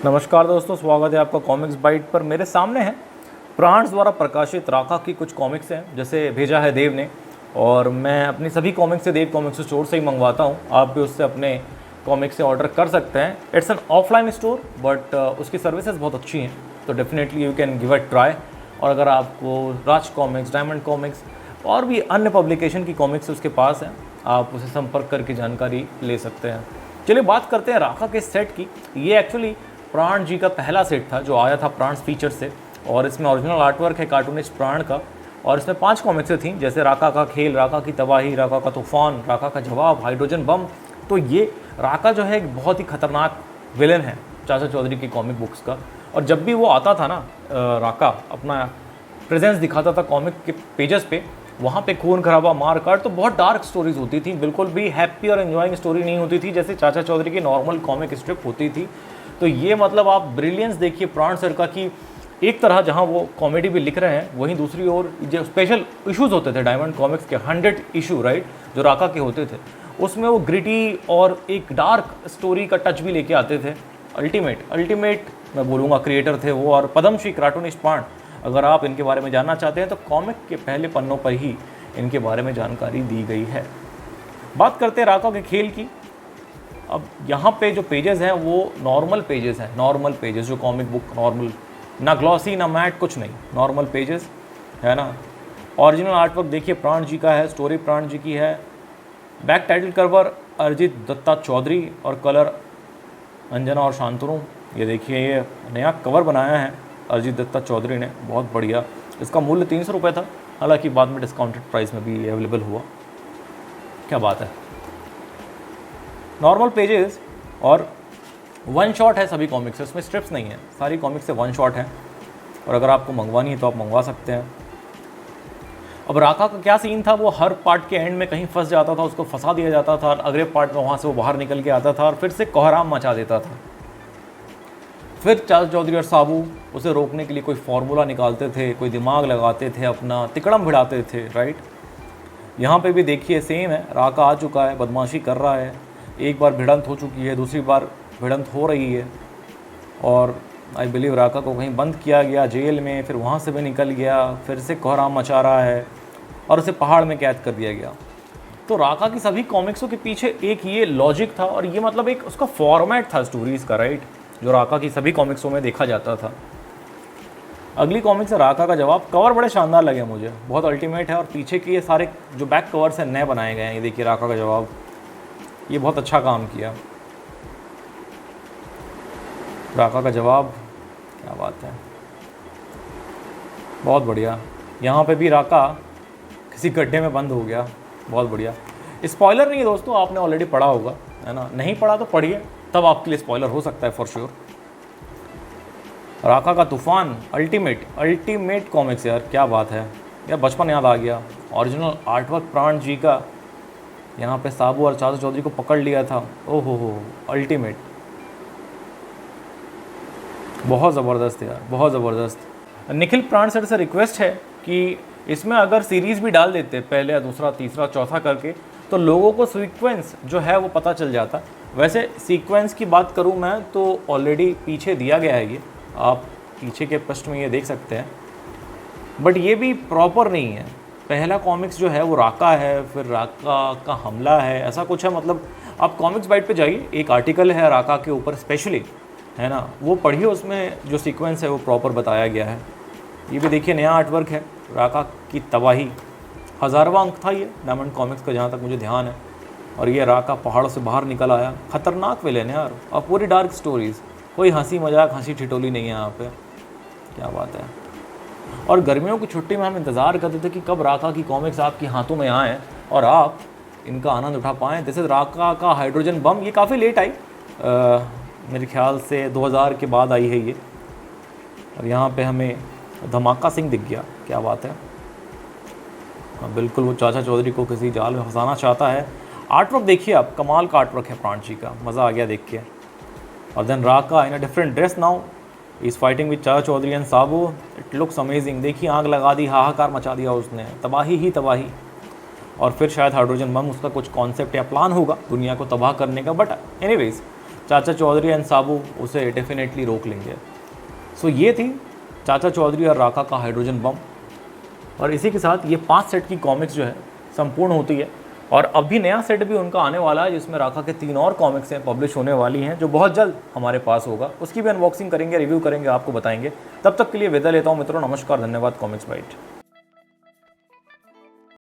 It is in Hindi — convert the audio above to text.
नमस्कार दोस्तों, स्वागत है आपका कॉमिक्स बाइट पर। मेरे सामने है प्रांस द्वारा प्रकाशित राका की कुछ कॉमिक्स हैं, जैसे भेजा है देव ने। और मैं अपनी सभी कॉमिक्स से देव कॉमिक्स स्टोर से ही मंगवाता हूं। आप भी उससे अपने कॉमिक्स से ऑर्डर कर सकते हैं। It's an offline store but उसकी सर्विसेज बहुत अच्छी हैं, तो definitely you can give a try. और अगर आपको राज कॉमिक्स, डायमंड कॉमिक्स और भी अन्य पब्लिकेशन की कॉमिक्स उसके पास हैं, आप उसे संपर्क करके जानकारी ले सकते हैं। चलिए बात करते हैं राका के सेट की। ये एक्चुअली प्राण जी का पहला सेट था जो आया था प्राण्स फीचर से, और इसमें ओरिजिनल आर्टवर्क है कार्टूनिस्ट प्राण का। और इसमें 5 कॉमिक्सें थी, जैसे राका का खेल, राका की तबाही, राका का तूफान, राका का जवाब, हाइड्रोजन बम। तो ये राका जो है एक बहुत ही खतरनाक विलन है चाचा चौधरी की कॉमिक बुक्स का। और जब भी वो आता था ना, राका अपना प्रेजेंस दिखाता था कॉमिक के पेजेस पे, वहाँ पे खून खराबा, मार काट, तो बहुत डार्क स्टोरीज होती थी। बिल्कुल भी हैप्पी और एंजॉइंग स्टोरी नहीं होती थी जैसे चाचा चौधरी की नॉर्मल कॉमिक स्ट्रिप होती थी। तो ये मतलब आप ब्रिलियंस देखिए प्राण सर का, कि एक तरह जहाँ वो कॉमेडी भी लिख रहे हैं, वहीं दूसरी ओर जो स्पेशल इश्यूज होते थे डायमंड कॉमिक्स के 100 इशू राइट, जो राका के होते थे, उसमें वो ग्रिटी और एक डार्क स्टोरी का टच भी लेके आते थे। अल्टीमेट मैं बोलूँगा क्रिएटर थे वो, और पद्मश्री कार्टूनिस्ट प्राण। अगर आप इनके बारे में जानना चाहते हैं तो कॉमिक के पहले पन्नों पर ही इनके बारे में जानकारी दी गई है। बात करते हैं राका के खेल की। अब यहाँ पे जो पेजेस हैं वो नॉर्मल पेजेस हैं, नॉर्मल पेजेस जो कॉमिक बुक नॉर्मल, ना ग्लॉसी ना मैट, कुछ नहीं, नॉर्मल पेजेस है ना। ओरिजिनल आर्टवर्क देखिए प्राण जी का है, स्टोरी प्राण जी की है। Back title cover Arijit Dutta Chaudhary और कलर अंजना और शांतनु। ये देखिए ये नया कवर बनाया है अरिजीत दत्ता चौधरी ने, बहुत बढ़िया। इसका मूल्य 300 रुपये था, हालांकि बाद में डिस्काउंटेड प्राइस में भी अवेलेबल हुआ। क्या बात है, नॉर्मल पेजेस और वन शॉट है सभी कॉमिक्स, इसमें स्ट्रिप्स नहीं है, सारी कॉमिक्स से वन शॉट है। और अगर आपको मंगवानी है तो आप मंगवा सकते हैं। अब राका का क्या सीन था, वो हर पार्ट के एंड में कहीं फंस जाता था, उसको फंसा दिया जाता था, और अगले पार्ट में वहाँ से वो बाहर निकल के आता था और फिर से कोहराम मचा देता था। फिर चाचा चौधरी और साबू उसे रोकने के लिए कोई फार्मूला निकालते थे, कोई दिमाग लगाते थे, अपना तिकड़म भिड़ाते थे राइट। यहाँ पे भी देखिए सेम है, राका आ चुका है, बदमाशी कर रहा है, एक बार भिड़ंत हो चुकी है, दूसरी बार भिड़ंत हो रही है। और आई बिलीव राका को कहीं बंद किया गया जेल में, फिर वहाँ से भी निकल गया, फिर से कोहराम मचा रहा है और उसे पहाड़ में कैद कर दिया गया। तो राका की सभी कॉमिक्सों के पीछे एक ये लॉजिक था, और ये मतलब एक उसका फॉर्मेट था स्टोरीज़ का राइट, जो राका की सभी कॉमिक्सों में देखा जाता था। अगली कॉमिक्स है राका का जवाब। कवर बड़े शानदार लगे मुझे, बहुत अल्टीमेट है, और पीछे के ये सारे जो बैक कवर्स हैं नए बनाए गए हैं। ये देखिए राका का जवाब, ये बहुत अच्छा काम किया। राका का जवाब, क्या बात है, बहुत बढ़िया। यहाँ पे भी राका किसी गड्ढे में बंद हो गया, बहुत बढ़िया। स्पॉइलर नहीं है दोस्तों, आपने ऑलरेडी पढ़ा होगा है ना, नहीं पढ़ा तो पढ़िए, तब आपके लिए स्पॉइलर हो सकता है फॉर श्योर। राका का तूफान अल्टीमेट कॉमिक्स यार, क्या बात है यार, बचपन याद आ गया। ओरिजिनल आर्टवर्क प्राण जी का, यहाँ पे साबू और चाचा चौधरी को पकड़ लिया था, ओहो हो, अल्टीमेट, बहुत ज़बरदस्त यार, बहुत ज़बरदस्त। निखिल प्राण सर से रिक्वेस्ट है कि इसमें अगर सीरीज़ भी डाल देते पहले या दूसरा तीसरा चौथा करके, तो लोगों को सीक्वेंस जो है वो पता चल जाता। वैसे सीक्वेंस की बात करूँ मैं तो ऑलरेडी पीछे दिया गया है, ये आप पीछे के पृष्ठ में ये देख सकते हैं, बट ये भी प्रॉपर नहीं है। पहला कॉमिक्स जो है वो राका है, फिर राका का हमला है, ऐसा कुछ है। मतलब आप कॉमिक्स बाइट पे जाइए, एक आर्टिकल है राका के ऊपर स्पेशली है ना, वो पढ़िए, उसमें जो सीक्वेंस है वो प्रॉपर बताया गया है। ये भी देखिए नया आर्टवर्क है, राका की तबाही, 1000वां अंक था ये डायमंड कॉमिक्स का जहाँ तक मुझे ध्यान है। और ये राका पहाड़ों से बाहर निकल आया, खतरनाक विलेन है यार, और पूरी डार्क स्टोरीज़, कोई हंसी मजाक हंसी ठिठोली नहीं है यहाँ पे, क्या बात है। और गर्मियों की छुट्टी में हम इंतज़ार करते थे कि कब राका की कॉमिक्स आपके हाथों में आएँ और आप इनका आनंद उठा पाएँ। जैसे राका का हाइड्रोजन बम, ये काफ़ी लेट आई, मेरे ख्याल से 2000 के बाद आई है ये। और यहाँ पे हमें धमाका सिंह दिख गया, क्या बात है, बिल्कुल वो चाचा चौधरी को किसी जाल में फंसाना चाहता है। आर्टवर्क देखिए आप, कमाल का आर्टवर्क है प्राण जी का, मज़ा आ गया देख के। और then Raka in a different dress now is fighting with Chacha Chaudhary and Sabu, it looks amazing. देखिए आग लगा दी, हाहाकार मचा दिया उसने, तबाही ही तबाही। और फिर शायद हाइड्रोजन बम उसका कुछ कॉन्सेप्ट या प्लान होगा दुनिया को तबाह करने का, बट एनीवेज चाचा चौधरी एंड साबू उसे डेफिनेटली रोक लेंगे। सो ये थी चाचा चौधरी और राका का हाइड्रोजन बम, और इसी के साथ ये 5 सेट की कॉमिक्स जो है संपूर्ण होती है। और अभी नया सेट भी उनका आने वाला है जिसमें राका के 3 और कॉमिक्स हैं, पब्लिश होने वाली हैं, जो बहुत जल्द हमारे पास होगा। उसकी भी अनबॉक्सिंग करेंगे, रिव्यू करेंगे, आपको बताएंगे। तब तक के लिए विदा लेता हूँ मित्रों, नमस्कार, धन्यवाद। Comics bite.